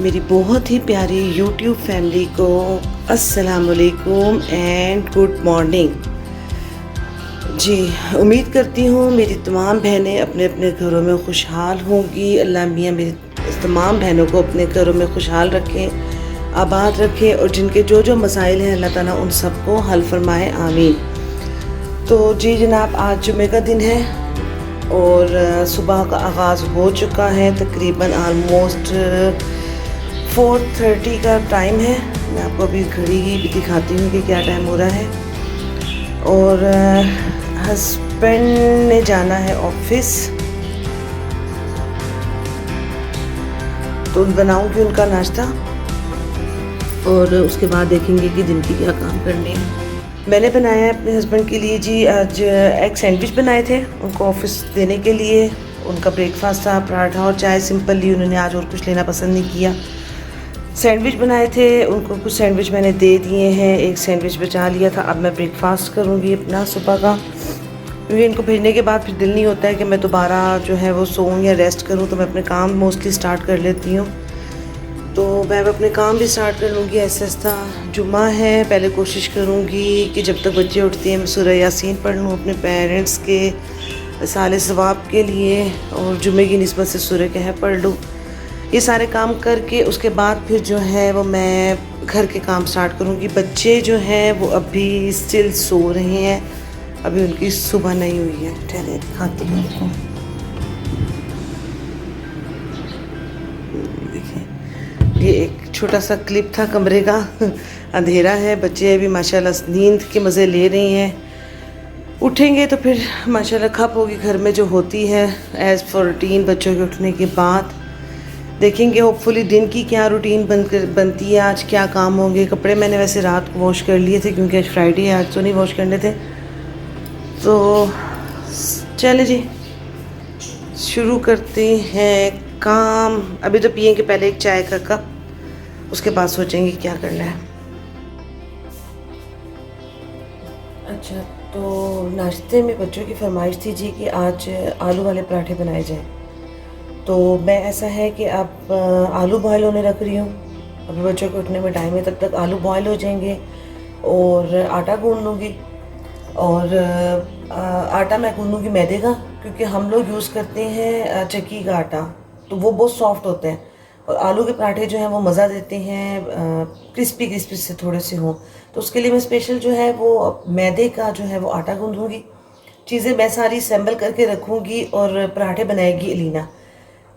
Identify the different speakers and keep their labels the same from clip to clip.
Speaker 1: मेरी बहुत ही प्यारी YouTube फैमिली को अस्सलाम वालेकुम एंड गुड मॉर्निंग। जी, उम्मीद करती हूँ मेरी तमाम बहनें अपने अपने घरों में खुशहाल होंगी। अल्लाह मियाँ मेरी तमाम बहनों को अपने घरों में खुशहाल रखें, आबाद रखें और जिनके जो जो मसाइल हैं अल्लाह ताला उन सबको हल फरमाए, आमीन। तो जी जनाब, आज जुमे का दिन है और सुबह का आगाज़ हो चुका है। तकरीबन आलमोस्ट 4:30 का टाइम है। मैं आपको अभी घड़ी भी दिखाती हूँ कि क्या टाइम हो रहा है। और हस्बैंड ने जाना है ऑफिस, तो बनाऊँगी उनका नाश्ता और उसके बाद देखेंगे कि दिन की क्या काम करने हैं। मैंने बनाया है अपने हस्बैंड के लिए जी, आज एग सैंडविच बनाए थे उनको ऑफिस देने के लिए। उनका ब्रेकफास्ट था पराठा और चाय, सिंपल ही उन्होंने आज और कुछ लेना पसंद नहीं किया। सैंडविच बनाए थे उनको, कुछ सैंडविच मैंने दे दिए हैं, एक सैंडविच बचा लिया था। अब मैं ब्रेकफास्ट करूँगी अपना सुबह का, क्योंकि इनको भेजने के बाद फिर दिल नहीं होता है कि मैं दोबारा जो है वो सोऊं या रेस्ट करूँ, तो मैं अपने काम मोस्टली स्टार्ट कर लेती हूँ। तो मैं अपने काम भी स्टार्ट कर लूँगी ऐसे ऐसा। जुम्मा है, पहले कोशिश करूँगी कि जब तक बच्चे उठते हैं मैं सूरह यासीन पढ़ लूँ अपने पेरेंट्स के साले सवाब के लिए, और जुम्मे की निस्बत से सूरह कहफ पढ़ लूँ। ये सारे काम करके उसके बाद फिर जो है वो मैं घर के काम स्टार्ट करूँगी। बच्चे जो हैं वो अभी स्टिल सो रहे हैं, अभी उनकी सुबह नहीं हुई है। ठहरे दिखाती हूँ उनको। देखिए, ये एक छोटा सा क्लिप था कमरे का। अंधेरा है, बच्चे अभी माशाल्लाह नींद के मज़े ले रहे हैं। उठेंगे तो फिर माशाल्लाह खप होगी घर में जो होती है एज़ फॉर रूटीन। बच्चों के उठने के बाद देखेंगे होपफुली दिन की क्या रूटीन बनती है, आज क्या काम होंगे। कपड़े मैंने वैसे रात को वॉश कर लिए थे क्योंकि आज फ्राइडे है, आज तो नहीं वॉश करने थे। तो चले जी, शुरू करते हैं काम। अभी तो पिएंगे पहले एक चाय का कप, उसके बाद सोचेंगे क्या करना है। अच्छा, तो नाश्ते में बच्चों की फरमाइश थी जी कि आज आलू वाले पराठे बनाए जाएं। तो मैं ऐसा है कि अब आलू बॉयल होने रख रही हूँ। अभी बच्चों को उठने में टाइम है, तब तक आलू बॉयल हो जाएंगे और आटा गूंद लूँगी। और आटा मैं गूंदूँगी मैदे का, क्योंकि हम लोग यूज़ करते हैं चक्की का आटा, तो वो बहुत सॉफ्ट होते हैं और आलू के पराठे जो हैं वो मज़ा देते हैं, क्रिस्पी क्रिस्पी से थोड़े से हों। तो उसके लिए मैं स्पेशल जो है वो मैदे का जो है वो आटा गूंदूँगी। चीज़ें मैं सारी असेंबल करके रखूँगी और पराठे बनाएगी अलीना,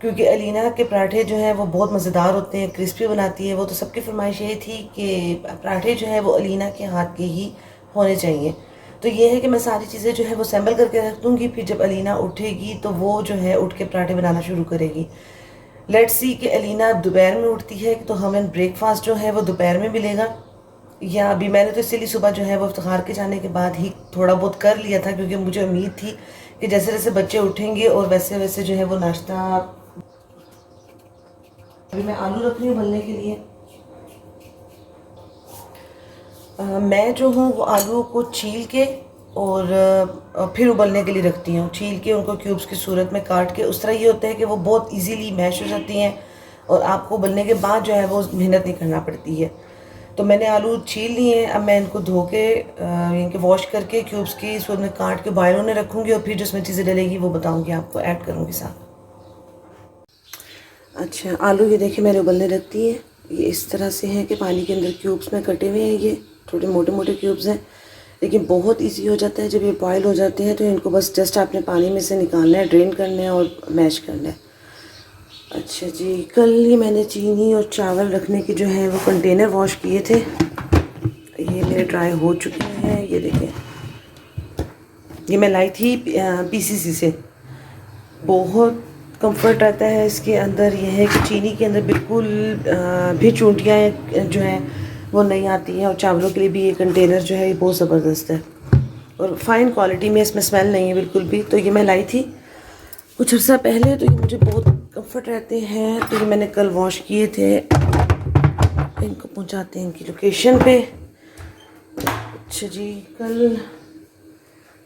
Speaker 1: क्योंकि अलीना के पराठे जो हैं वो बहुत मज़ेदार होते हैं, क्रिस्पी बनाती है वो। तो सबकी फरमाइश ये थी कि पराठे जो है वो अलीना के हाथ के ही होने चाहिए। तो ये है कि मैं सारी चीज़ें जो है वो असेंबल करके रख दूँगी, फिर जब अलीना उठेगी तो वो जो है उठ के पराठे बनाना शुरू करेगी। लेट्स सी कि अलीना दोपहर में उठती है तो हमें ब्रेकफास्ट जो है वो दोपहर में मिलेगा, या अभी मैंने तो इसीलिए सुबह जो है वो इफ्तिखार के जाने के बाद ही थोड़ा बहुत कर लिया था, क्योंकि मुझे उम्मीद थी कि जैसे जैसे बच्चे उठेंगे और वैसे वैसे जो है वो नाश्ता। अभी मैं आलू रख रही हूँ उबलने के लिए। मैं जो हूँ वो आलू को छील के और फिर उबलने के लिए रखती हूँ। छील के उनको क्यूब्स की सूरत में काट के, उस तरह ये होता है कि वो बहुत इजीली मैश हो जाती हैं और आपको उबलने के बाद जो है वो मेहनत नहीं करना पड़ती है। तो मैंने आलू छील लिए हैं, अब मैं इनको धो के इनके वॉश करके क्यूब्स की सूरत में काट के बॉयल होने रखूँगी और फिर जिसमें चीज़ें डलेगी वो बताऊँगी आपको, ऐड करूँगी साथ। अच्छा, आलू ये देखिए मैंने उबलने रख दिए। ये इस तरह से हैं कि पानी के अंदर क्यूब्स में कटे हुए हैं, ये थोड़े मोटे मोटे क्यूब्स हैं, लेकिन बहुत इजी हो जाता है जब ये बॉयल हो जाते हैं। तो इनको बस जस्ट आपने पानी में से निकालना है, ड्रेन करना है और मैश करना है। अच्छा जी, कल ही मैंने चीनी और चावल रखने के जो है वो कंटेनर वॉश किए थे, ये मेरे ड्राई हो चुके हैं। ये देखें, ये मैं लाई थी PCC से। बहुत कंफर्ट रहता है इसके अंदर। यह है कि चीनी के अंदर बिल्कुल भी चूंटियाँ जो हैं वो नहीं आती हैं, और चावलों के लिए भी ये कंटेनर जो है ये बहुत ज़बरदस्त है और फ़ाइन क्वालिटी में, इसमें स्मेल नहीं है बिल्कुल भी। तो ये मैं लाई थी कुछ अर्सा पहले, तो ये मुझे बहुत कंफर्ट रहते हैं। तो ये मैंने कल वॉश किए थे। इनको पहुंचाते हैं इनकी लोकेशन पे। अच्छा जी, कल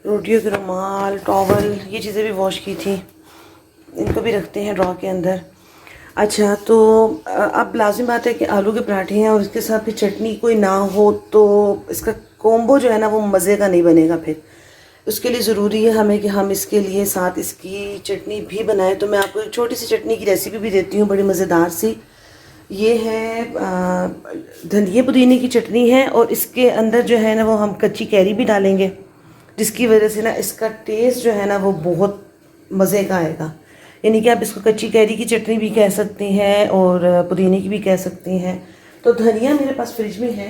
Speaker 1: रोटियों के रुमाल, टॉवल, ये चीज़ें भी वॉश की थी, इनको भी रखते हैं ड्रॉ के अंदर। अच्छा, तो अब लाज़िम बात है कि आलू के पराठे हैं और इसके साथ फिर चटनी कोई ना हो तो इसका कॉम्बो जो है ना वो मज़े का नहीं बनेगा। फिर उसके लिए ज़रूरी है हमें कि हम इसके लिए साथ इसकी चटनी भी बनाएं। तो मैं आपको एक छोटी सी चटनी की रेसिपी भी देती हूँ, बड़ी मज़ेदार सी। ये है धनिया पुदीने की चटनी है और इसके अंदर जो है ना वो हम कच्ची कैरी भी डालेंगे, जिसकी वजह से ना इसका टेस्ट जो है ना वो बहुत मज़े का आएगा। यानी कि आप इसको कच्ची कैरी की चटनी भी कह सकते हैं और पुदीने की भी कह सकते हैं। तो धनिया मेरे पास फ्रिज में है,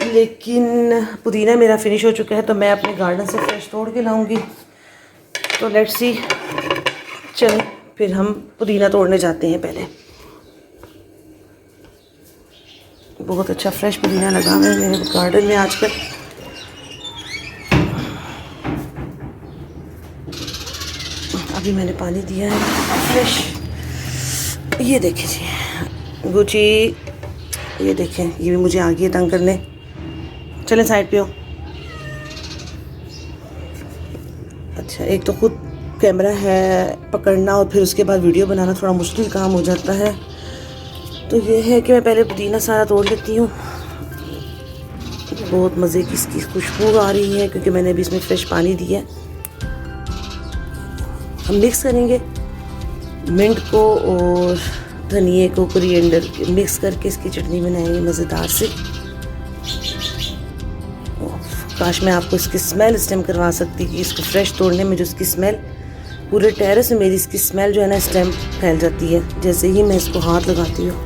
Speaker 1: लेकिन पुदीना मेरा फिनिश हो चुका है, तो मैं अपने गार्डन से फ्रेश तोड़ के लाऊंगी। तो लेट्स सी, चलें फिर हम पुदीना तोड़ने जाते हैं। पहले बहुत अच्छा फ्रेश पुदीना लगा हुआ है मेरे गार्डन में आजकल। अभी मैंने पानी दिया है फ्रेश। ये देखें जी गुची, ये देखें ये भी मुझे आ गई है तंग करने। चलें साइड पे हो। अच्छा, एक तो खुद कैमरा है पकड़ना और फिर उसके बाद वीडियो बनाना थोड़ा मुश्किल काम हो जाता है। तो ये है कि मैं पहले पुदीना सारा तोड़ लेती हूँ। बहुत मज़े की इसकी खुशबू आ रही है क्योंकि मैंने अभी इसमें फ्रेश पानी दिया है। हम मिक्स करेंगे मिंट को और धनिए को, कोरिएंडर मिक्स करके इसकी चटनी बनाएंगे मज़ेदार से। काश मैं आपको इसकी स्मेल इस टाइम करवा सकती कि इसको फ्रेश तोड़ने में जो इसकी स्मेल, पूरे टेरेस में मेरी इसकी स्मेल जो है ना इस टाइम फैल जाती है जैसे ही मैं इसको हाथ लगाती हूँ।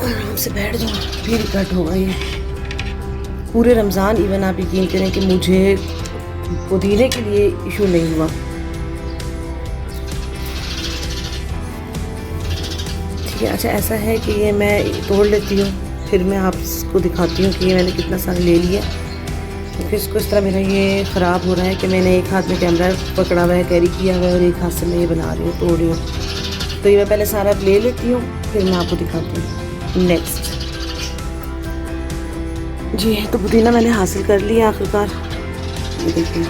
Speaker 1: आराम से बैठ जाओ, फिर कट होगा ये। पूरे रमज़ान इवन आप यकीन करें कि मुझे पुदीने के लिए इशू नहीं हुआ। ठीक है, अच्छा ऐसा है कि ये मैं तोड़ लेती हूँ, फिर मैं आपको दिखाती हूँ कि ये मैंने कितना सारा ले लिया। क्योंकि इसको इस तरह मेरा ये ख़राब हो रहा है कि मैंने एक हाथ में कैमरा पकड़ा हुआ है, कैरी किया हुआ है, और एक हाथ से मैं ये बना रही हूँ, तोड़ रही हूँ। तो ये मैं पहले सारा ले लेती हूँ, फिर मैं आपको दिखाती हूँ नेक्स्ट। जी, तो पुदीना मैंने हासिल कर लिया आखिरकार। ये देखिए,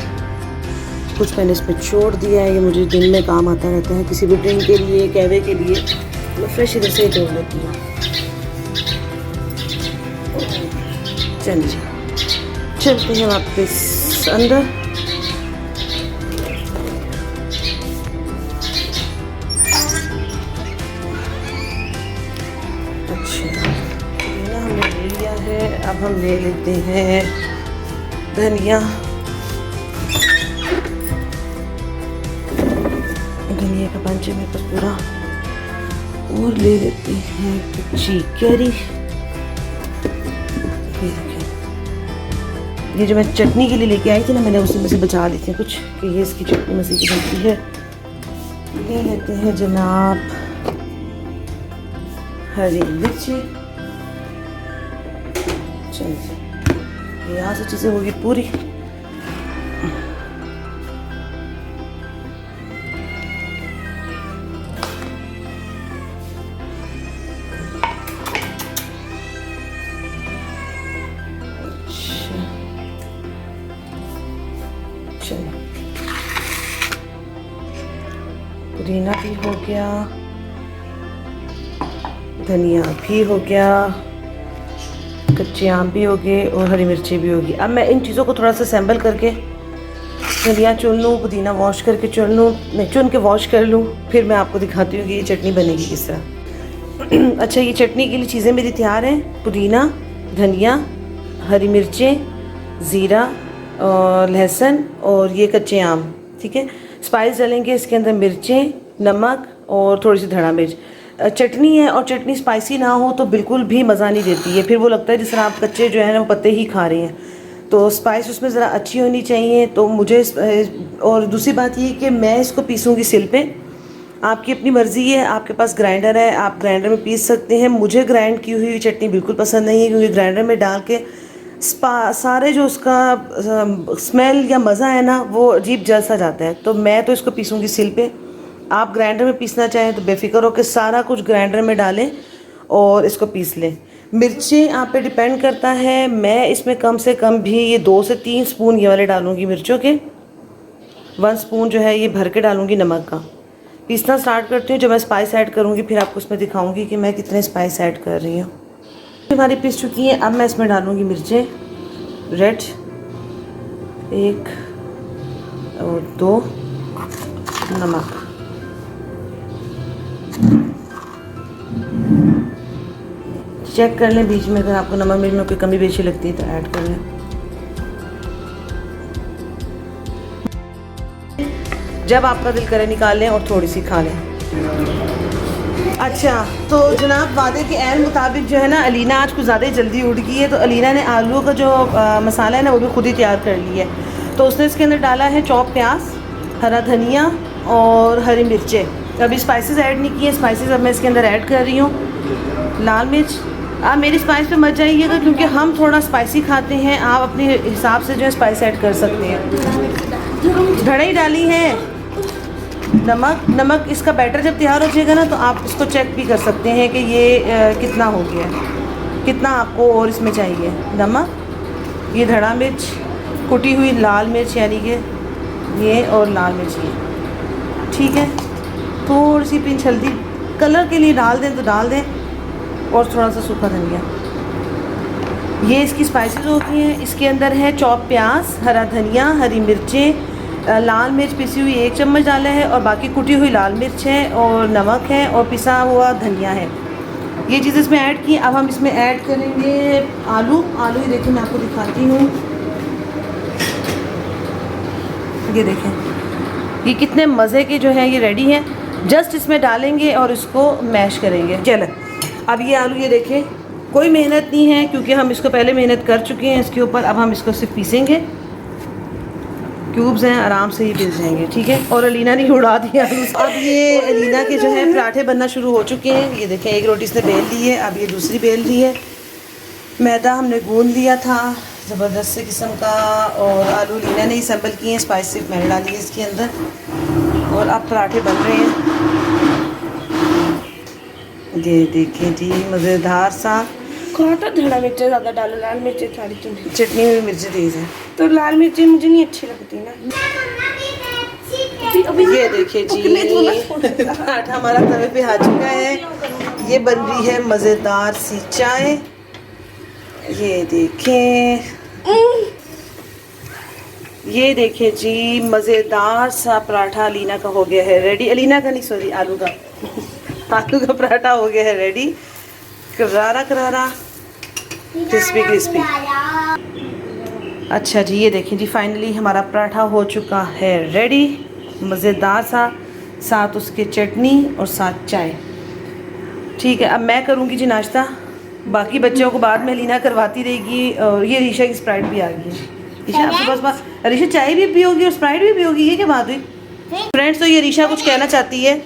Speaker 1: कुछ मैंने इसमें छोड़ दिया है, ये मुझे दिन में काम आता रहता है किसी भी ड्रिंक के लिए, कहवे के लिए। मैं फ्रेश इधर से ही तोड़ लेती हूँ। चलिए चलते हैं वापस अंदर। अच्छा, पुदीना हमने ले लिया है, अब हम ले लेते हैं धनिया। धनिया का पंच है मेरे पास पूरा, और ले लेते हैं कच्ची कैरी। ये जो मैं चटनी के लिए लेके आई थी ना, मैंने उसी में से बचा ली थी कुछ कि ये इसकी चटनी मज़े की बनती है। ले लेते हैं जनाब हरी मिर्ची। चलिए, यहाँ से चीज़ें होगी पूरी। पुदीना भी हो गया, धनिया भी हो गया, कच्चे आम भी हो गए और हरी मिर्ची भी होगी। अब मैं इन चीज़ों को थोड़ा सा सैम्बल करके धनिया चुन लूँ, पुदीना वॉश करके चुन लूँ, मैं चुन के वॉश कर लूँ, फिर मैं आपको दिखाती हूँ कि ये चटनी बनेगी किस तरह। अच्छा, ये चटनी के लिए चीज़ें मेरी तैयार हैं। पुदीना, धनिया, हरी मिर्चें, ज़ीरा और लहसुन और ये कच्चे आम। ठीक है, स्पाइस डालेंगे इसके अंदर, मिर्चें, नमक और थोड़ी सी धड़ा मिर्च। चटनी है और चटनी स्पाइसी ना हो तो बिल्कुल भी मज़ा नहीं देती है, फिर वो लगता है जिस तरह आप कच्चे जो है ना वो पत्ते ही खा रहे हैं। तो स्पाइस उसमें ज़रा अच्छी होनी चाहिए। तो मुझे और दूसरी बात ये कि मैं इसको पीसूँगी सिल पे। आपकी अपनी मर्ज़ी है, आपके पास ग्राइंडर है, आप ग्राइंडर में पीस सकते हैं। मुझे ग्राइंड की हुई चटनी बिल्कुल पसंद नहीं है, क्योंकि ग्राइंडर में डाल के सारे जो उसका स्मेल या मज़ा है ना वो अजीब जैसा जाता है। तो मैं तो इसको पीसूँगी सिल पे। आप ग्राइंडर में पीसना चाहें तो बेफिक्र होकर सारा कुछ ग्राइंडर में डालें और इसको पीस लें। मिर्चें आप पे डिपेंड करता है, मैं इसमें कम से कम भी ये 2 से 3 स्पून ये वाले डालूँगी मिर्चों के। 1 स्पून जो है ये भर के डालूँगी नमक का। पीसना स्टार्ट करती हूँ। जब मैं स्पाइस ऐड करूँगी फिर आपको उसमें दिखाऊँगी कि मैं कितने स्पाइस ऐड कर रही हूँ। हमारी पीस चुकी हैं। अब मैं इसमें डालूँगी मिर्चें रेड 1 और 2, नमक, चेक कर लें बीच में अगर आपको नमक मिर्च में कोई कमी बेशी लगती है तो ऐड कर लें। जब आपका दिल करे निकाल लें और थोड़ी सी खा लें। अच्छा तो जनाब वादे के ऐन मुताबिक जो है ना, अलीना आज कुछ ज़्यादा ही जल्दी उठ गई है, तो अलीना ने आलू का जो मसाला है ना वो भी खुद ही तैयार कर लिया है। तो उसने इसके अंदर डाला है चॉप प्याज, हरा धनिया और हरी मिर्चें। अभी स्पाइसेस ऐड नहीं किए, स्पाइसेस अब मैं इसके अंदर ऐड कर रही हूँ। लाल मिर्च, आप मेरी स्पाइस पे मत जाइएगा क्योंकि हम थोड़ा स्पाइसी खाते हैं, आप अपने हिसाब से जो है स्पाइस ऐड कर सकते हैं। धड़ई डाली है। नमक इसका बैटर जब तैयार हो जाएगा ना तो आप इसको चेक भी कर सकते हैं कि ये कितना हो गया है, कितना आपको और इसमें चाहिए। नमक, ये धड़ा मिर्च, कुटी हुई लाल मिर्च यानी कि ये, और लाल मिर्च ये, ठीक है। थोड़ी सी पिंच हल्दी कलर के लिए डाल दें तो डाल दें, और थोड़ा सा सूखा धनिया। ये इसकी स्पाइसेस होती हैं। इसके अंदर है चॉप प्याज, हरा धनिया, हरी मिर्चें, लाल मिर्च पिसी हुई 1 चम्मच डाला है, और बाकी कुटी हुई लाल मिर्च है, और नमक है, और पिसा हुआ धनिया है। ये चीज़ इसमें ऐड की। अब हम इसमें ऐड करेंगे आलू। ये देखिए मैं आपको दिखाती हूँ, ये देखें ये कितने मज़े के जो है ये रेडी हैं। जस्ट इसमें डालेंगे और इसको मैश करेंगे। चलें अब ये आलू ये देखें, कोई मेहनत नहीं है क्योंकि हम इसको पहले मेहनत कर चुके हैं इसके ऊपर। अब हम इसको सिर्फ पीसेंगे, क्यूब्स हैं आराम से ही पिस जाएंगे, ठीक है। और अलीना ने उड़ा दिया। अब ये अलीना के जो है पराठे बनना शुरू हो चुके हैं। ये देखें एक रोटी इसने बेल ली है, अब ये दूसरी बेल ली है। मैदा हमने गूंद लिया था ज़बरदस्त किस्म का, और आलू लीना ने ही असम्बल किए हैं, स्पाइस सिर्फ मैंने डाली है इसके अंदर, और अब पराठे बन रहे हैं। ये देखें जी मज़ेदार सा।
Speaker 2: कहा था धड़ा मिर्च ज़्यादा डालो, लाल मिर्च सारी
Speaker 1: चटनी में मिर्च तेज़ है
Speaker 2: तो लाल मिर्ची मुझे नहीं अच्छी लगती ना।
Speaker 1: अभी ये देखिए जी पराठा हमारा तवे पे आ चुका है। ये बन रही है मज़ेदार सी चाय। ये देखें, ये देखिए जी मज़ेदार सा पराठा अलीना का हो गया है रेडी। अलीना का नहीं सॉरी, आलू का आलू का पराठा हो गया है रेडी। करारा करारा क्रिस्पी क्रिस्पी। अच्छा जी ये देखें जी फाइनली हमारा पराठा हो चुका है रेडी, मज़ेदार सा, साथ उसके चटनी और साथ चाय। ठीक है अब मैं करूँगी जी नाश्ता, बाकी बच्चों को बाद में लीना करवाती रहेगी। और ये रीशा की स्प्राइट भी आ गई है। रीशा आपके पास बात, रीशा चाय भी पियोगी और स्प्राइट भी पियोगी, ये क्या बात हुई फ्रेंड्स। तो ये रीशा कुछ कहना चाहती है।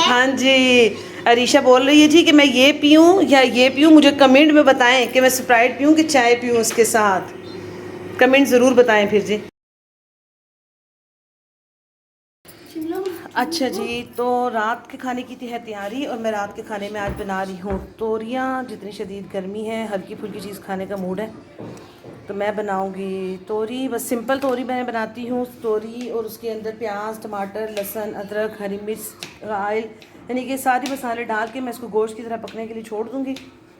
Speaker 1: हाँ जी अरीशा बोल रही है जी कि मैं ये पीऊँ या ये पीऊँ, मुझे कमेंट में बताएं कि मैं स्प्राइट पीऊँ कि चाय पीऊँ उसके साथ। कमेंट ज़रूर बताएं फिर जी। अच्छा जी तो रात के खाने की है तैयारी, और मैं रात के खाने में आज बना रही हूँ तोरियाँ। जितनी शदीद गर्मी है हल्की फुल्की चीज़ खाने का मूड है तो मैं बनाऊँगी तोरी। बस सिंपल तोरी मैं बनाती हूँ, तोरी और उसके अंदर प्याज, टमाटर, लहसुन, अदरक, हरी मिर्च, ऑयल, यानी कि सारे मसाले डाल के मैं इसको गोश्त की तरह पकने के लिए छोड़ दूँगी।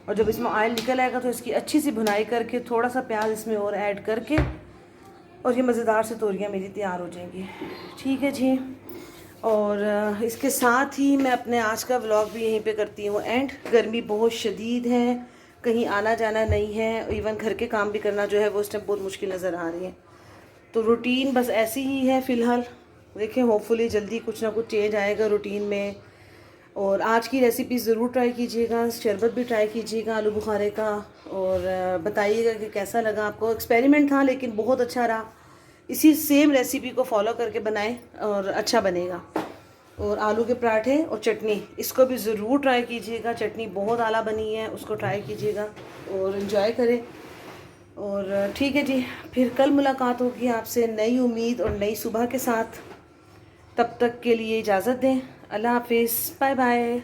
Speaker 1: और जब इसमें ऑयल निकल आएगा तो इसकी अच्छी सी भुनाई करके थोड़ा सा प्याज इसमें और ऐड करके, और ये मज़ेदार से तोरियाँ मेरी तैयार हो जाएंगी। ठीक है जी, और इसके साथ ही मैं अपने आज का व्लॉग भी यहीं पे करती हूँ एंड। गर्मी बहुत शदीद है, कहीं आना जाना नहीं है, इवन घर के काम भी करना जो है वो इस टाइम बहुत मुश्किल नज़र आ रही है। तो रूटीन बस ऐसी ही है फ़िलहाल। देखें होपफुली जल्दी कुछ ना कुछ चेंज आएगा रूटीन में। और आज की रेसिपी ज़रूर ट्राई कीजिएगा, शरबत भी ट्राई कीजिएगा आलू बुखारे का, और बताइएगा कि कैसा लगा आपको। एक्सपेरिमेंट था लेकिन बहुत अच्छा रहा। इसी सेम रेसिपी को फॉलो करके बनाएं और अच्छा बनेगा। और आलू के पराठे और चटनी इसको भी ज़रूर ट्राई कीजिएगा, चटनी बहुत आला बनी है, उसको ट्राई कीजिएगा और इन्जॉय करें। और ठीक है जी, फिर कल मुलाकात होगी आपसे नई उम्मीद और नई सुबह के साथ। तब तक के लिए इजाज़त दें। अल्लाह हाफिज़, बाय बाय।